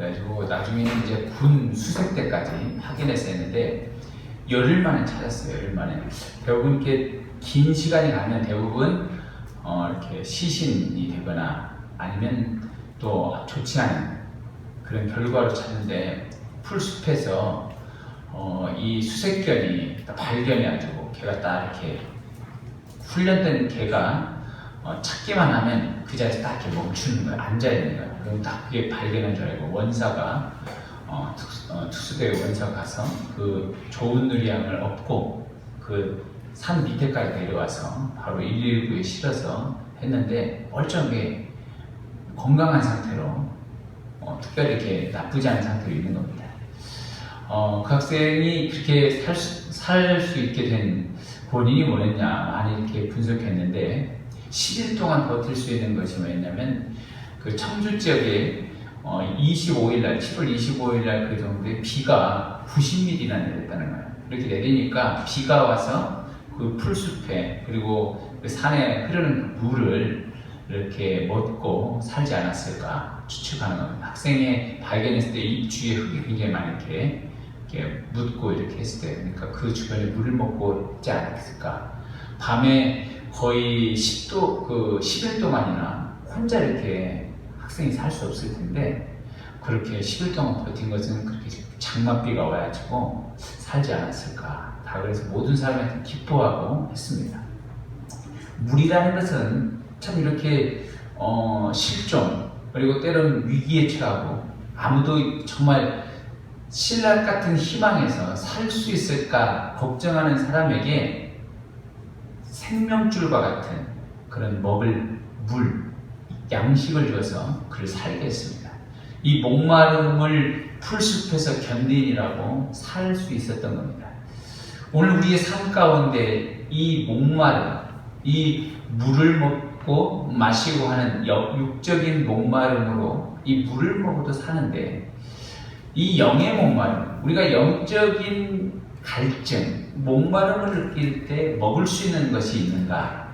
그래가지고 나중에는 이제 군 수색 때까지 확인해서 했는데 열흘 만에 찾았어요. 열흘 만에. 결국은 이렇게 긴 시간이 가면 대부분 이렇게 시신이 되거나 아니면 또 좋지 않은 그런 결과로 찾는데 풀숲에서 이 수색견이 발견해가지고 걔가 딱 이렇게 훈련된 개가 찾기만 하면 그 자리에서 딱 이렇게 멈추는 거야. 앉아있는 거야. 그럼 딱 그게 발견한 줄 알고 원사가 특수대의 원사가 가서 그 좋은 누리양을 업고 그 산 밑에까지 내려와서 바로 119에 실어서 했는데 멀쩡하게 건강한 상태로 특별히 이렇게 나쁘지 않은 상태로 있는 겁니다. 그 학생이 그렇게 살 수 있게 된 본인이 뭐였냐 많이 이렇게 분석했는데 10일 동안 버틸 수 있는 것이 뭐였냐면 그 청주 지역에 25일날 7월 25일날 그 정도의 비가 90mm나 내렸다는 거예요. 이렇게 내리니까 비가 와서 그 풀숲에 그리고 그 산에 흐르는 물을 이렇게 먹고 살지 않았을까 추측하는 겁니다. 학생이 발견했을 때 이 주위에 흙이 굉장히 많이 이렇게 묻고 이렇게 했을 때, 그러니까 그 주변에 물을 먹고 있지 않았을까. 밤에 거의 10일 동안이나 혼자 이렇게 학생이 살 수 없을 텐데 그렇게 10일 동안 버틴 것은 그렇게 장맛비가 와가지고 살지 않았을까. 다 그래서 모든 사람한테 기뻐하고 했습니다. 물이라는 것은 참 이렇게 실종 그리고 때로는 위기에 처하고 아무도 정말 신랄 같은 희망에서 살 수 있을까 걱정하는 사람에게 생명줄과 같은 그런 먹을 물, 양식을 줘서 그를 살게 했습니다. 이 목마름을 풀숲에서 견딘이라고 살 수 있었던 겁니다. 오늘 우리의 삶 가운데 이 목마름, 이 물을 먹고 마시고 하는 육적인 목마름으로 이 물을 먹어도 사는데 이 영의 목마름, 우리가 영적인 갈증, 목마름을 느낄 때 먹을 수 있는 것이 있는가?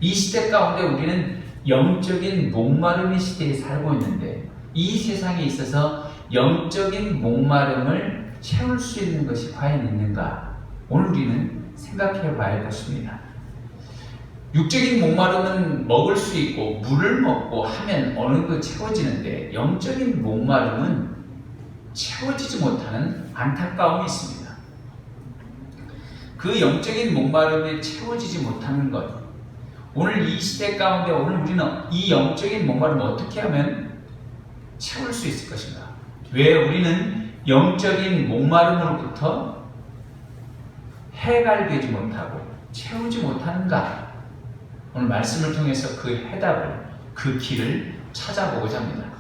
이 시대 가운데 우리는 영적인 목마름의 시대에 살고 있는데 이 세상에 있어서 영적인 목마름을 채울 수 있는 것이 과연 있는가? 오늘 우리는 생각해 봐야 할 것입니다. 육적인 목마름은 먹을 수 있고 물을 먹고 하면 어느 정도 채워지는데 영적인 목마름은 채워지지 못하는 안타까움이 있습니다. 그 영적인 목마름에 채워지지 못하는 것, 오늘 이 시대 가운데 오늘 우리는 이 영적인 목마름을 어떻게 하면 채울 수 있을 것인가? 왜 우리는 영적인 목마름으로부터 해갈되지 못하고 채우지 못하는가? 오늘 말씀을 통해서 그 해답을, 그 길을 찾아보고자 합니다.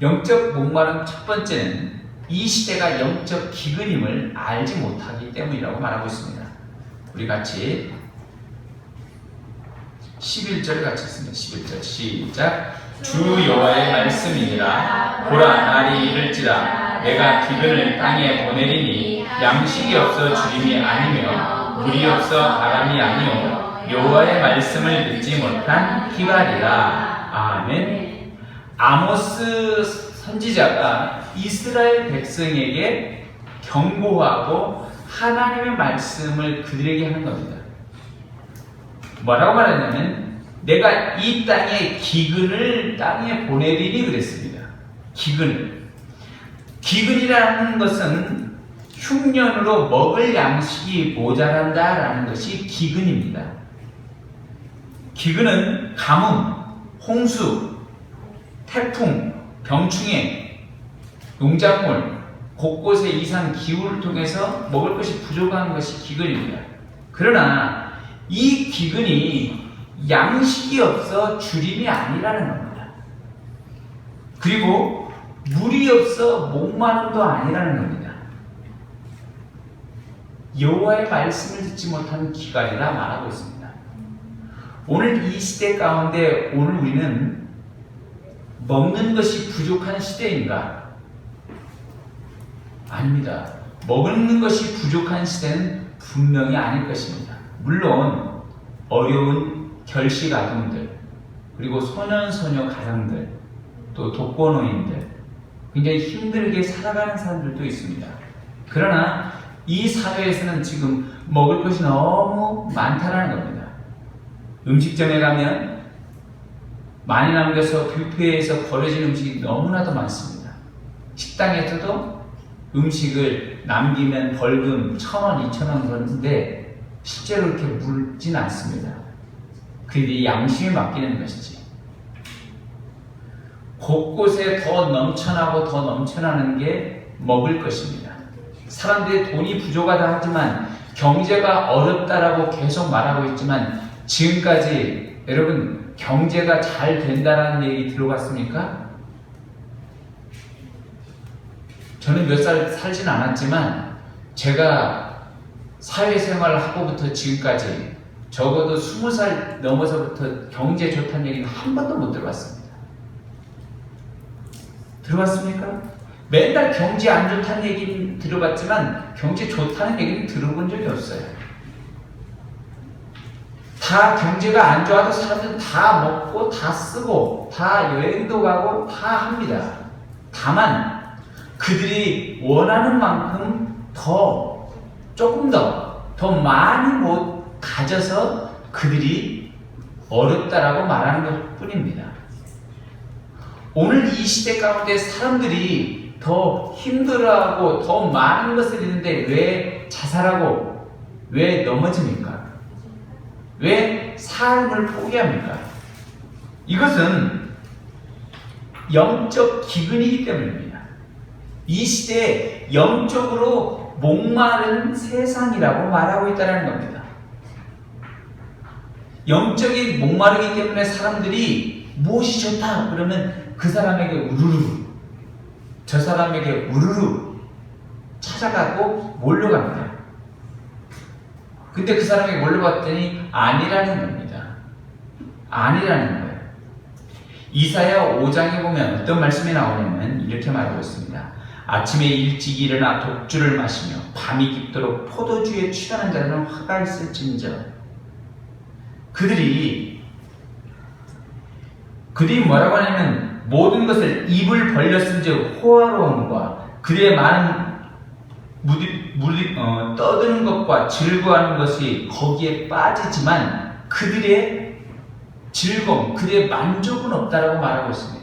영적 목마름 첫 번째는 이 시대가 영적 기근임을 알지 못하기 때문이라고 말하고 있습니다. 우리 같이 11절 같이 읽습니다. 11절 시작. 주 여호와의 말씀이니라. 보라 날이 이를지라 내가 기근을 땅에 보내리니 양식이 없어 주림이 아니며 물이 없어 바람이 아니오 여호와의 말씀을 듣지 못한 기갈이라. 아멘. 아모스 선지자가 이스라엘 백성에게 경고하고 하나님의 말씀을 그들에게 하는 겁니다. 뭐라고 말하냐면 내가 이 땅에 기근을 땅에 보내리니 그랬습니다. 기근이라는 것은 흉년으로 먹을 양식이 모자란다라는 것이 기근입니다. 기근은 가뭄, 홍수, 태풍, 병충해, 농작물, 곳곳에 이상 기후를 통해서 먹을 것이 부족한 것이 기근입니다. 그러나 이 기근이 양식이 없어 주림이 아니라는 겁니다. 그리고 물이 없어 목마름도 아니라는 겁니다. 여호와의 말씀을 듣지 못하는 기갈이라 말하고 있습니다. 오늘 이 시대 가운데 오늘 우리는 먹는 것이 부족한 시대인가? 아닙니다. 먹는 것이 부족한 시대는 분명히 아닐 것입니다. 물론 어려운 결식 아동들, 그리고 소년 소녀 가정들, 또 독거노인들, 굉장히 힘들게 살아가는 사람들도 있습니다. 그러나 이 사회에서는 지금 먹을 것이 너무 많다는 겁니다. 음식점에 가면 많이 남겨서 뷔페에서 버려진 음식이 너무나도 많습니다. 식당에서도 음식을 남기면 벌금 1,000원, 2,000원 그러는데 실제로 이렇게 물진 않습니다. 그게 양심에 맡기는 것이지. 곳곳에 더 넘쳐나고 더 넘쳐나는 게 먹을 것입니다. 사람들이 돈이 부족하다 하지만 경제가 어렵다라고 계속 말하고 있지만 지금까지 여러분 경제가 잘 된다라는 얘기 들어봤습니까? 저는 몇 살 살진 않았지만 제가 사회생활을 하고부터 지금까지 적어도 20살 넘어서부터 경제 좋다는 얘기는 한 번도 못 들어봤습니다. 들어봤습니까? 맨날 경제 안 좋다는 얘기는 들어봤지만 경제 좋다는 얘기는 들어본 적이 없어요. 다 경제가 안 좋아도 사람들은 다 먹고 다 쓰고 다 여행도 가고 다 합니다. 다만 그들이 원하는 만큼 조금 더 많이 못 가져서 그들이 어렵다라고 말하는 것 뿐입니다. 오늘 이 시대 가운데 사람들이 더 힘들어하고 더 많은 것을 잃는데 왜 자살하고 왜 넘어집니까? 왜 삶을 포기합니까? 이것은 영적 기근이기 때문입니다. 이 시대에 영적으로 목마른 세상이라고 말하고 있다는 겁니다. 영적인 목마르기 때문에 사람들이 무엇이 좋다 그러면 그 사람에게 우르르 저 사람에게 우르르 찾아가고 몰려갑니다. 근데 그 사람에게 몰려갔더니 아니라는 겁니다. 아니라는 거예요. 이사야 5장에 보면 어떤 말씀이 나오냐면 이렇게 말하고 있습니다. 아침에 일찍 일어나 독주를 마시며 밤이 깊도록 포도주에 취하는 자는 화가 있을진저. 그들이 뭐라고 하냐면 모든 것을 입을 벌렸은즉 호화로움과 그들의 많은 떠드는 것과 즐거워하는 것이 거기에 빠지지만 그들의 즐거움, 그들의 만족은 없다라고 말하고 있습니다.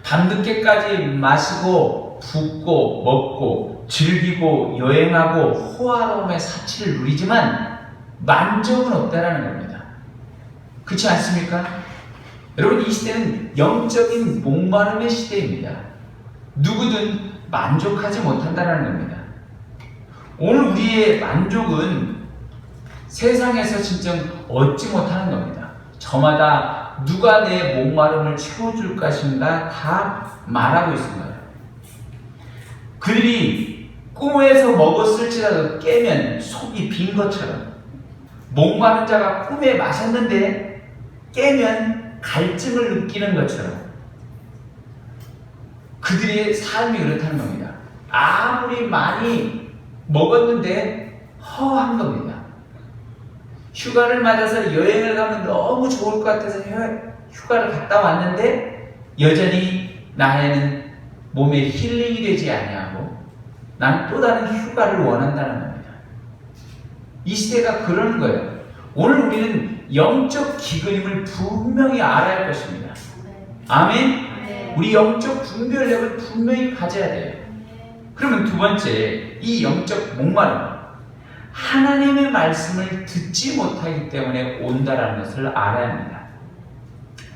밤늦게까지 마시고 붓고 먹고 즐기고 여행하고 호화로움의 사치를 누리지만 만족은 없다라는 겁니다. 그렇지 않습니까? 여러분 이 시대는 영적인 목마름의 시대입니다. 누구든 만족하지 못한다는 겁니다. 오늘 우리의 만족은 세상에서 진짜 얻지 못하는 겁니다. 저마다 누가 내 목마름을 채워줄 것인가 다 말하고 있습니다. 그들이 꿈에서 먹었을지라도 깨면 속이 빈 것처럼 목마른 자가 꿈에 마셨는데 깨면 갈증을 느끼는 것처럼 그들의 삶이 그렇다는 겁니다. 아무리 많이 먹었는데 허한 겁니다. 휴가를 맞아서 여행을 가면 너무 좋을 것 같아서 휴가를 갔다 왔는데 여전히 나에는 몸에 힐링이 되지 아니하고 난 또 다른 휴가를 원한다는 겁니다. 이 시대가 그러는 거예요. 오늘 우리는 영적 기근임을 분명히 알아야 할 것입니다. 아멘? 우리 영적 분별력을 분명히 가져야 돼요. 그러면 두 번째, 이 영적 목마름, 하나님의 말씀을 듣지 못하기 때문에 온다라는 것을 알아야 합니다.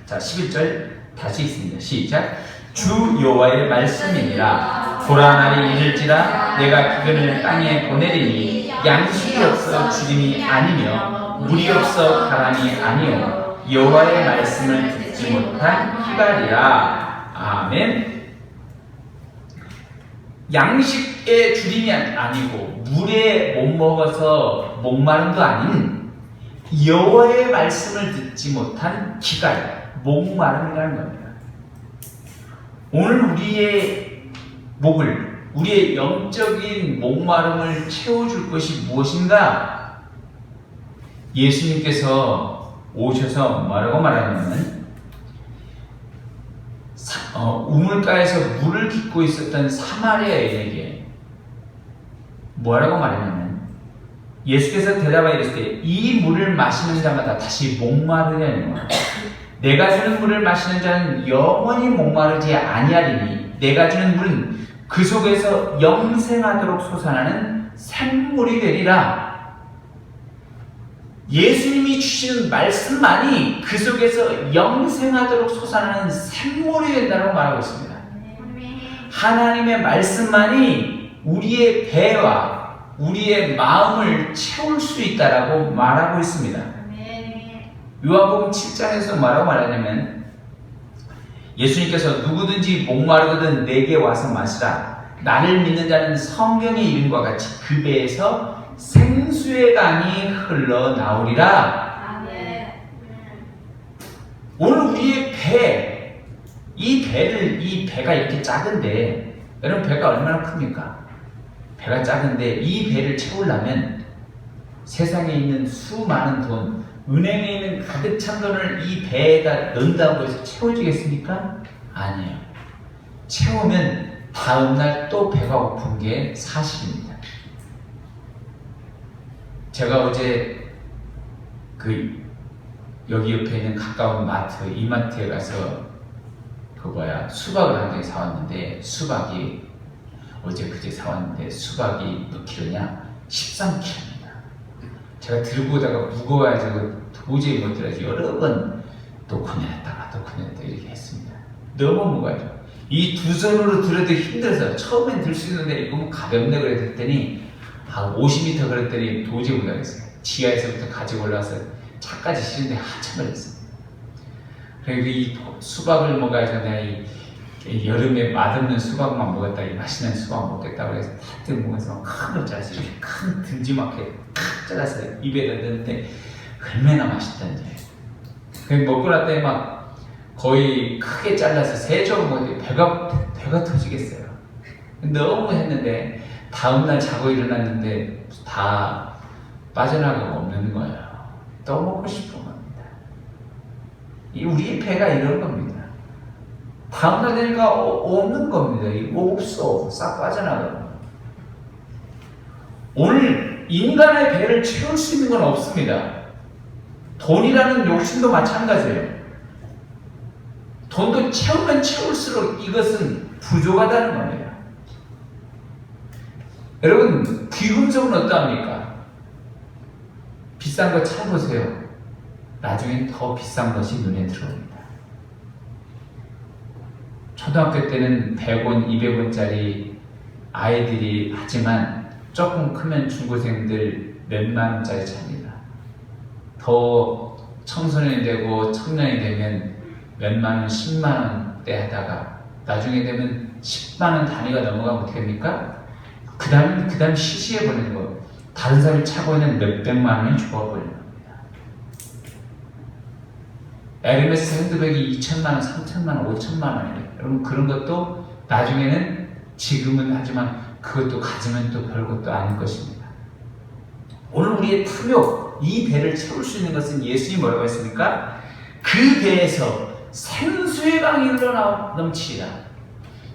자, 11절 다시 있습니다. 시작. 주 여호와의 말씀이니라. 보라 날이 이를지라 내가 기근을 땅에 보내리니 양식이 없어 주림이 아니며 물이 없어 가람이 아니요 여호와의 말씀을 듣지 못한 희갈이라. 아멘. 양식의 주림이 아니고 물에 못 먹어서 목마름도 아닌 여호와의 말씀을 듣지 못한 기갈, 목마름이라는 겁니다. 오늘 우리의 우리의 영적인 목마름을 채워줄 것이 무엇인가? 예수님께서 오셔서 뭐라고 말하냐면 우물가에서 물을 깃고 있었던 사마리아 여인에게 뭐라고 말했냐면 예수께서 대답하여 이르시되 이 물을 마시는 자마다 다시 목마르냐니와 내가 주는 물을 마시는 자는 영원히 목마르지 아니하리니 내가 주는 물은 그 속에서 영생하도록 솟아나는 샘물이 되리라. 예수님이 주시는 말씀만이 그 속에서 영생하도록 솟아나는 샘물이 된다고 말하고 있습니다. 하나님의 말씀만이 우리의 배와 우리의 마음을 채울 수 있다라고 말하고 있습니다. 요한복음 7장에서 뭐라고 말하냐면 예수님께서 누구든지 목마르거든 내게 와서 마시라. 나를 믿는 자는 성경의 이름과 같이 그 배에서 생수의 강이 흘러나오리라. 오늘 우리의 배, 이 배가 이렇게 작은데 여러분 배가 얼마나 큽니까? 배가 작은데 이 배를 채우려면 세상에 있는 수많은 돈, 은행에 있는 가득 찬 돈을 이 배에다 넣는다고 해서 채워지겠습니까? 아니에요. 채우면 다음날 또 배가 고픈 게 사실입니다. 제가 어제 여기 옆에 있는 가까운 마트, 이마트에 가서 수박을 한 개 사왔는데 수박이 어제 그제 사왔는데 수박이 몇 킬로냐? 13킬로입니다. 제가 들고 오다가 무거워가지고 도저히 못 들어서 여러 번 또 꺼내놨다가 또 꺼내놨다 이렇게 했습니다. 너무 무거워요. 이 두 손으로 들어도 힘들어서 처음엔 들 수 있는데 이거 뭐 가볍네 그래 했더니 50m 그랬더니 도저히 못하겠어요. 지하에서부터 가지고 올라와서 차까지 실는데 한참 걸렸습니다. 그리고 이 수박을 먹어야지 내가 이 여름에 맛없는 수박만 먹었다 이 맛있는 수박 먹겠다고 해서 다들 먹어서 큰 걸 잘라서 이렇게 큰 듬지막하게 탁 잘라서 입에다 넣는데 얼마나 맛있던지. 그냥 먹고 났더니 막 거의 크게 잘라서 세 조각 먹는데 배가 터지겠어요. 너무 했는데 다음날 자고 일어났는데 다 빠져나가고 없는 거예요. 또 먹고 싶은 겁니다. 우리의 배가 이런 겁니다. 다음날 되니까 없는 겁니다. 이거 없어. 싹 빠져나가고. 오늘 인간의 배를 채울 수 있는 건 없습니다. 돈이라는 욕심도 마찬가지예요. 돈도 채우면 채울수록 이것은 부족하다는 겁니다. 여러분, 귀금속은 어떠합니까? 비싼 거 찾아보세요. 나중엔 더 비싼 것이 눈에 들어옵니다. 초등학교 때는 100원, 200원짜리 아이들이 하지만 조금 크면 중고생들 몇만 원짜리 찹니다. 더 청소년이 되고 청년이 되면 몇만 원, 10만 원대 하다가 나중에 되면 10만 원 단위가 넘어가면 어떻게 됩니까? 그 다음 시시해 버리는 거. 다른 사람이 차고 있는 몇백만 원이 죽어버리는 겁니다. 에르메스 핸드백이 2천만 원, 3천만 원, 5천만 원이래요. 여러분 그런 것도 나중에는 지금은 하지만 그것도 가지면 또 별것도 아닐 것입니다. 오늘 우리의 탐욕, 이 배를 채울 수 있는 것은 예수님이 뭐라고 했습니까? 그 배에서 생수의 강이 흘러 넘치리라.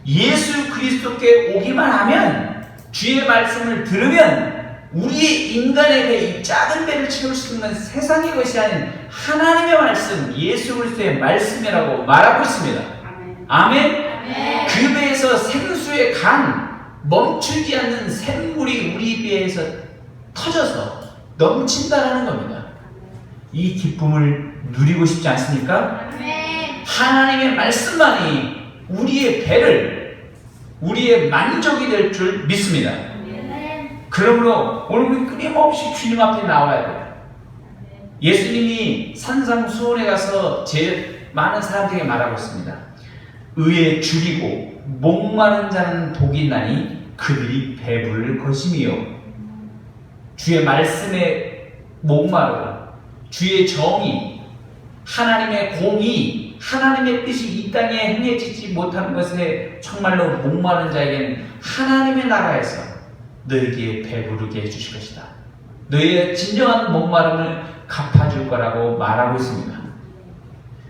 예수 그리스도께 오기만 하면 주의 말씀을 들으면 우리의 인간의 배, 이 작은 배를 채울 수 있는 세상의 것이 아닌 하나님의 말씀, 예수 그리스도의 말씀이라고 말하고 있습니다. 아멘. 그 배에서 생수의 강, 멈추지 않는 샘물이 우리 배에서 터져서 넘친다는 겁니다. 이 기쁨을 누리고 싶지 않습니까? 하나님의 말씀만이 우리의 배를, 우리의 만족이 될 줄 믿습니다. 그러므로 오늘 우리 끊임없이 주님 앞에 나와야 돼요. 예수님이 산상수훈에 가서 제일 많은 사람들에게 말하고 있습니다. 의에 줄이고 목마른 자는 복이 있나니 그들이 배부를 것임이요. 주의 말씀에 목마르고 주의 정의, 하나님의 공의, 하나님의 뜻이 이 땅에 행해지지 못하는 것에 정말로 목마른 자에게는 하나님의 나라에서 너에게 배부르게 해주실 것이다. 너의 진정한 목마름을 갚아줄 거라고 말하고 있습니다.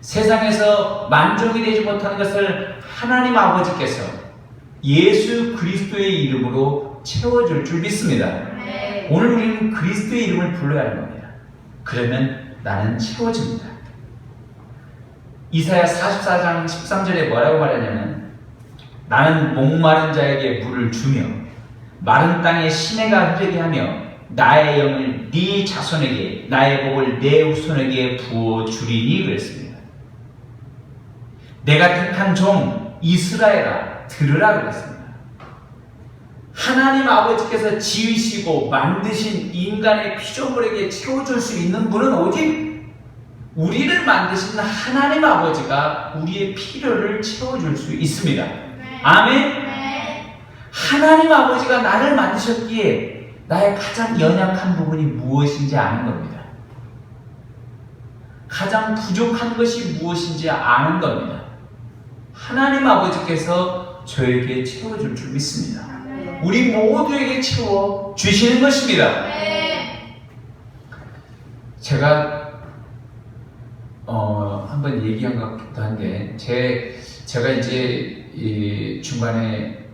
세상에서 만족이 되지 못하는 것을 하나님 아버지께서 예수 그리스도의 이름으로 채워줄 줄 믿습니다. 네. 오늘 우리는 그리스도의 이름을 불러야 하는 겁니다. 그러면 나는 채워집니다. 이사야 44장 13절에 뭐라고 말하냐면 나는 목마른 자에게 물을 주며 마른 땅에 시내가 흐르게 하며 나의 영을 네 자손에게 나의 복을 내 후손에게 부어주리니 그랬습니다. 내가 택한 종 이스라엘아 들으라 그랬습니다. 하나님 아버지께서 지으시고 만드신 인간의 피조물에게 채워줄 수 있는 분은 오직 우리를 만드신 하나님 아버지가 우리의 필요를 채워줄 수 있습니다. 아멘. 하나님 아버지가 나를 만드셨기에 나의 가장 연약한 부분이 무엇인지 아는 겁니다. 가장 부족한 것이 무엇인지 아는 겁니다. 하나님 아버지께서 저에게 채워줄 줄 믿습니다. 우리 모두에게 채워주시는 것입니다. 제가 한번 얘기한 것 같기도 한데 제가 이제 중간에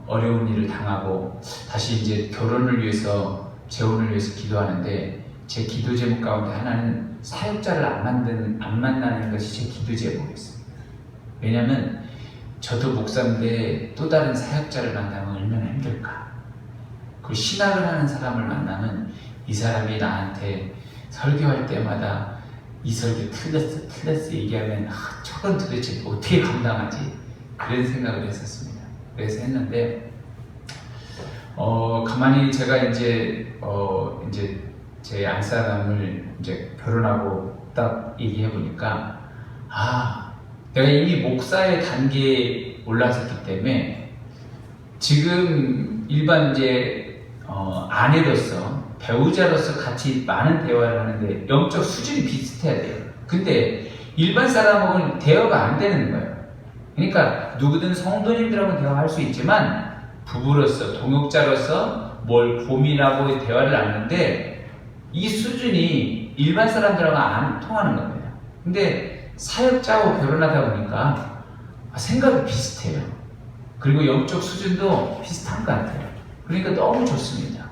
어려운 일을 당하고 다시 이제 결혼을 위해서 재혼을 위해서 기도하는데 제 기도 제목 가운데 하나는 사역자를 안 만나는 것이 제 기도 제목이었습니다. 왜냐하면 저도 목사인데 또 다른 사역자를 만나면 얼마나 힘들까. 그 신학을 하는 사람을 만나면 이 사람이 나한테 설교할 때마다 이 설교 틀렸어 얘기하면 저건 도대체 어떻게 감당하지? 그런 생각을 했었습니다. 그래서 했는데 가만히 제가 이제 제 안사람을 이제 결혼하고 딱 얘기해 보니까 내가 이미 목사의 단계에 올라섰기 때문에 지금 일반 이제 아내로서 배우자로서 같이 많은 대화를 하는데 영적 수준이 비슷해야 돼요. 근데 일반 사람하고는 대화가 안 되는 거예요. 그러니까 누구든 성도님들하고 대화할 수 있지만 부부로서 동역자로서 뭘 고민하고 대화를 나누는데 이 수준이 일반 사람들하고 안 통하는 겁니다. 근데 사역자하고 결혼하다 보니까 생각이 비슷해요. 그리고 영적 수준도 비슷한 것 같아요. 그러니까 너무 좋습니다.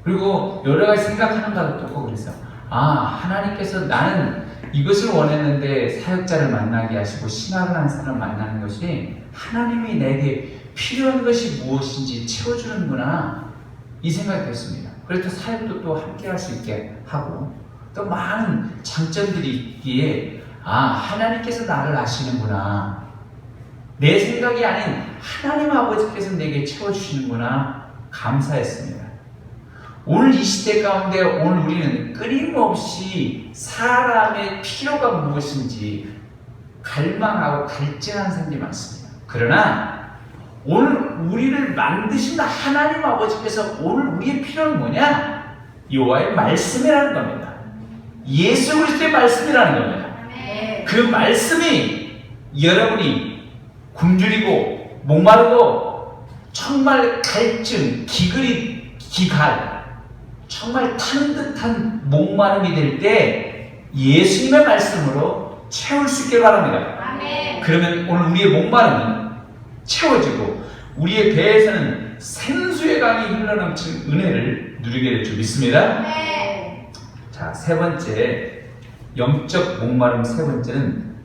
그리고 여러 가지 생각하는 바도 있고 그래서 하나님께서 나는 이것을 원했는데 사역자를 만나게 하시고 신학을 하는 사람을 만나는 것이 하나님이 내게 필요한 것이 무엇인지 채워주는구나 이 생각이 됐습니다. 그래서 사역도 또 함께 할 수 있게 하고 또 많은 장점들이 있기에 하나님께서 나를 아시는구나, 내 생각이 아닌 하나님 아버지께서 내게 채워주시는구나 감사했습니다. 오늘 이 시대 가운데 오늘 우리는 끊임없이 사람의 필요가 무엇인지 갈망하고 갈증하는 사람들이 많습니다. 그러나 오늘 우리를 만드신 하나님 아버지께서 오늘 우리의 필요는 뭐냐? 여호와의 말씀이라는 겁니다. 예수 그리스도의 말씀이라는 겁니다. 그 말씀이 여러분이 굶주리고 목마르고 정말 갈증, 기갈 정말 타는 듯한 목마름이 될 때 예수님의 말씀으로 채울 수 있게 바랍니다. 아멘. 그러면 오늘 우리의 목마름은 채워지고 우리의 배에서는 생수의 강이 흘러넘치는 은혜를 누리게 될 줄 믿습니다. 아멘. 자, 세 번째 영적 목마름 세 번째는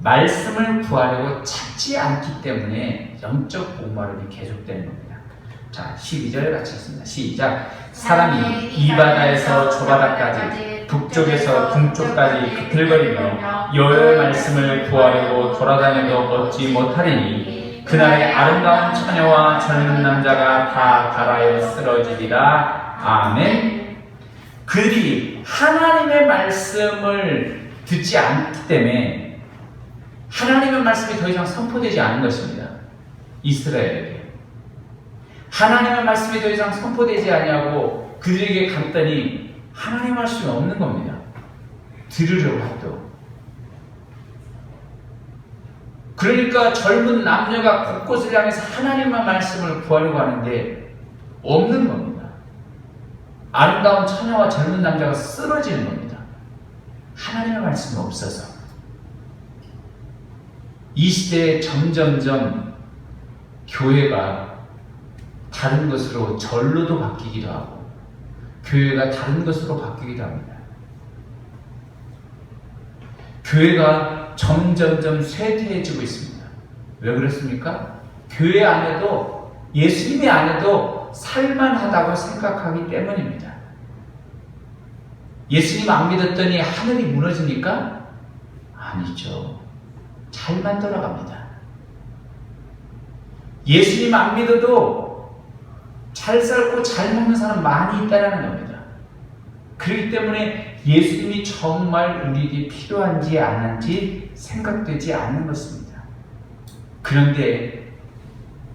말씀을 구하려고 찾지 않기 때문에 영적 목마름이 계속되는 겁니다. 자, 12절 같이 읽습니다. 시작. 사람이 이 바다에서 저 바다까지 북쪽에서 동쪽까지 비틀거리며 여호와의 말씀을 구하려고 돌아다녀도 얻지 못하리니 그날의 아름다운 처녀와 젊은 남자가 다 갈아여 쓰러지리라. 아멘. 그들이 하나님의 말씀을 듣지 않기 때문에 하나님의 말씀이 더 이상 선포되지 않은 것입니다. 이스라엘에게 하나님의 말씀이 더 이상 선포되지 아니하고 그들에게 갔더니 하나님의 말씀이 없는 겁니다. 들으려고 해도. 그러니까 젊은 남녀가 곳곳을 향해서 하나님의 말씀을 구하려고 하는데 없는 겁니다. 아름다운 처녀와 젊은 남자가 쓰러지는 겁니다. 하나님의 말씀이 없어서 이 시대에 점점점 교회가 다른 것으로 절로도 바뀌기도 하고 교회가 다른 것으로 바뀌기도 합니다. 교회가 점점점 쇠퇴해지고 있습니다. 왜 그렇습니까? 교회 안에도 예수님의 안에도 살만하다고 생각하기 때문입니다. 예수님 안 믿었더니 하늘이 무너집니까? 아니죠. 잘만 돌아갑니다. 예수님 안 믿어도 잘 살고 잘 먹는 사람 많이 있다는 겁니다. 그렇기 때문에 예수님이 정말 우리에게 필요한지 아닌지 생각되지 않는 것입니다. 그런데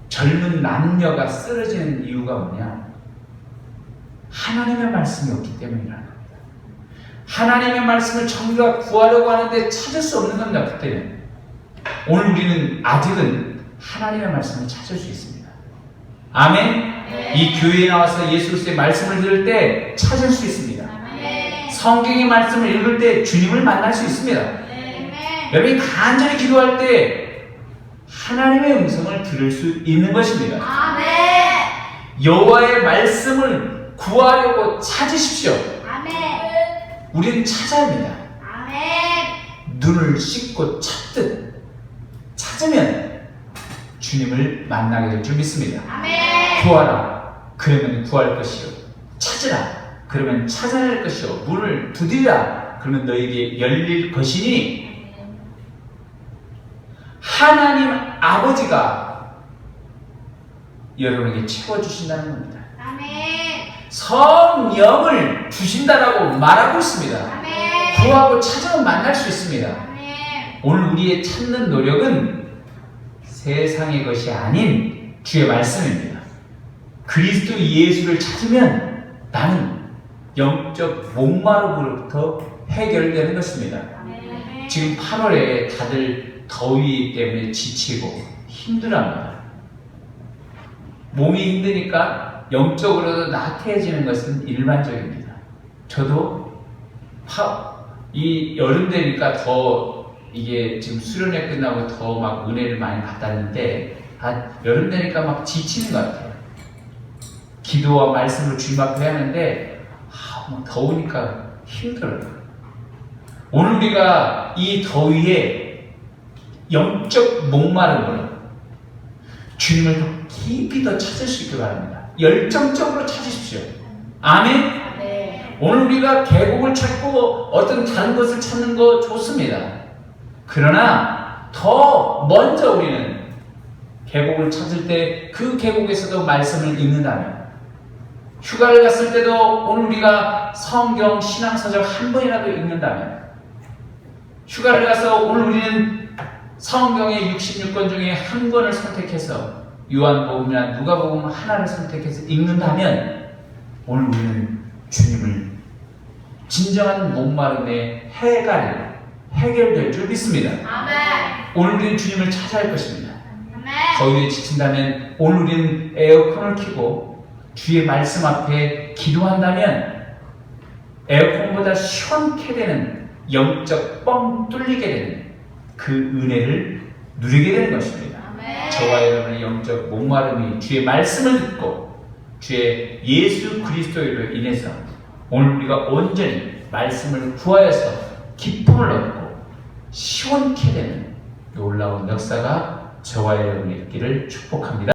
젊은 남녀가 쓰러지는 이유가 뭐냐? 하나님의 말씀이 없기 때문이라는 겁니다. 하나님의 말씀을 정의가 구하려고 하는데 찾을 수 없는 겁니다. 그때는. 오늘 우리는 아직은 하나님의 말씀을 찾을 수 있습니다. 아멘? 네. 이 교회에 나와서 예수 그리스도의 말씀을 들을 때 찾을 수 있습니다. 네. 성경의 말씀을 읽을 때 주님을 만날 수 있습니다. 네. 여러분이 간절히 기도할 때 하나님의 음성을 들을 수 있는 것입니다. 아멘. 여호와의 말씀을 구하려고 찾으십시오. 아멘. 우리는 찾아야 합니다. 아멘. 눈을 씻고 찾듯 찾으면 주님을 만나게 될 줄 믿습니다. 아멘. 구하라, 그러면 구할 것이요. 찾으라, 그러면 찾아낼 것이요. 문을 두드리라, 그러면 너에게 열릴 것이니 하나님 아버지가 여러분에게 채워주신다는 겁니다. 아멘. 성령을 주신다라고 말하고 있습니다. 아멘. 구하고 찾으면 만날 수 있습니다. 아멘. 오늘 우리의 찾는 노력은 세상의 것이 아닌 주의 말씀입니다. 그리스도 예수를 찾으면 나는 영적 목마름으로부터 해결되는 것입니다. 아멘. 지금 8월에 다들 더위 때문에 지치고 힘들어합니다. 몸이 힘드니까 영적으로도 나태해지는 것은 일반적입니다. 저도 이 여름 되니까 더 이게 지금 수련회 끝나고 더 막 은혜를 많이 받았는데 여름 되니까 막 지치는 것 같아요. 기도와 말씀을 주님 앞에 하는데 막 더우니까 힘들어요. 오늘 우리가 이 더위에 영적 목마름으로 주님을 더 깊이 더 찾을 수 있게 바랍니다. 열정적으로 찾으십시오. 아멘? 네. 오늘 우리가 계곡을 찾고 어떤 다른 것을 찾는 거 좋습니다. 그러나 더 먼저 우리는 계곡을 찾을 때 그 계곡에서도 말씀을 읽는다면, 휴가를 갔을 때도 오늘 우리가 성경 신앙서적 한 번이라도 읽는다면, 휴가를 가서 오늘 우리는 성경의 66권 중에 한 권을 선택해서 요한복음이나 누가복음 하나를 선택해서 읽는다면 오늘 우리는 주님을 진정한 목마름의 해결될 줄 믿습니다. 아멘. 오늘 우리는 주님을 찾아야 할 것입니다. 아멘. 더위에 지친다면 오늘 우리는 에어컨을 켜고 주의 말씀 앞에 기도한다면 에어컨보다 시원케 되는 영적 뻥 뚫리게 되는 그 은혜를 누리게 되는 것입니다. 아멘. 저와 여러분의 영적 목마름이 주의 말씀을 듣고 주의 예수 그리스도로 인해서 오늘 우리가 온전히 말씀을 구하여서 기쁨을 얻고 시원케 되는 놀라운 역사가 저와 여러분의 있기를 축복합니다.